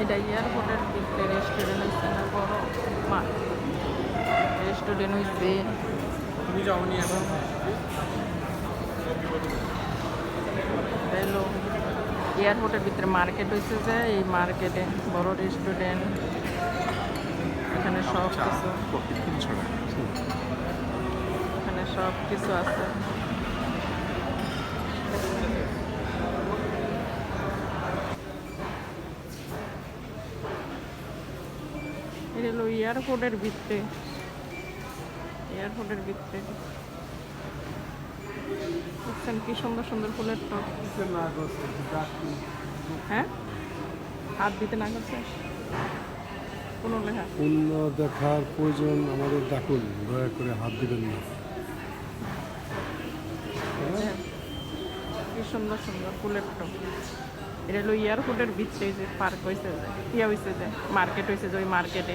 এটা এয়ারপোর্টের ভিতরে রেস্টুরেন্ট হচ্ছে না বড় রেস্টুরেন্ট হয়েছে। তুমি যাওনি এখন? হ্যালো, এয়ারপোর্টের ভিতরে মার্কেট হয়েছে যে এই মার্কেটে বড় রেস্টুরেন্ট, এখানে সব কিছু এখানে সব কিছু আছে। এটা হলো এয়ারপোর্টের ভিতরে দেখছেন কি সুন্দর সুন্দর ফুলের টব। হ্যাঁ, হাত দিতে না করছে কোনো লেখা অন্য দেখার প্রয়োজন আমাদের ডাকুন, দয়া করে হাত দিবেন না। কি সুন্দর সুন্দর ফুলের টব। এটা হলো এয়ারপোর্টের ভিতরে যে পার্ক হয়েছে যে ইয়া হয়েছে যে মার্কেট হয়েছে যে ওই মার্কেটে